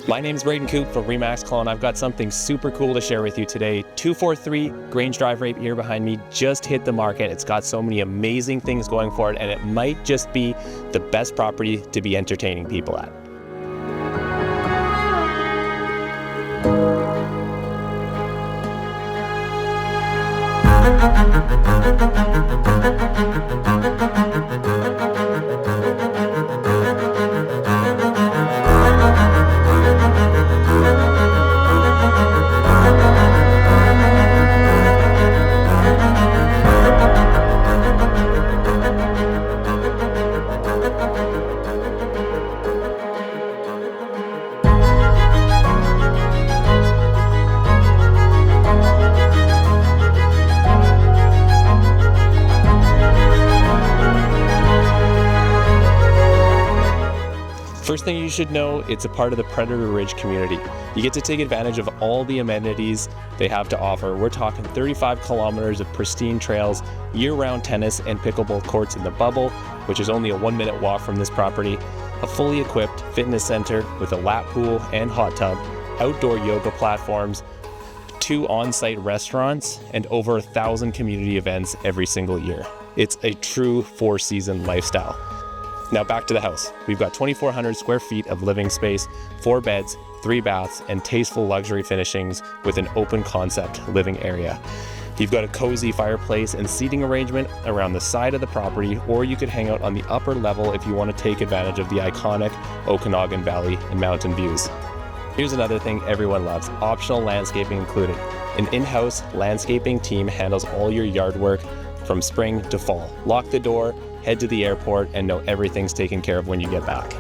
My name is Braden Koop from Remax Kelowna. I've got something super cool to share with you today. 243 Grange Drive right here behind me just hit the market. It's got so many amazing things going for it, and it might just be the best property to be entertaining people at. First thing you should know, it's a part of the Predator Ridge community. You get to take advantage of all the amenities they have to offer. We're talking 35 kilometers of pristine trails, year-round tennis and pickleball courts in the bubble, which is only a 1-minute walk from this property, a fully equipped fitness center with a lap pool and hot tub, outdoor yoga platforms, 2 on-site restaurants, and over 1,000 community events every single year. It's a true 4-season lifestyle. Now back to the house. We've got 2,400 square feet of living space, 4 beds, 3 baths, and tasteful luxury finishings with an open concept living area. You've got a cozy fireplace and seating arrangement around the side of the property, or you could hang out on the upper level if you want to take advantage of the iconic Okanagan Valley and mountain views. Here's another thing everyone loves, optional landscaping included. An in-house landscaping team handles all your yard work from spring to fall. Lock the door, head to the airport, and know everything's taken care of when you get back.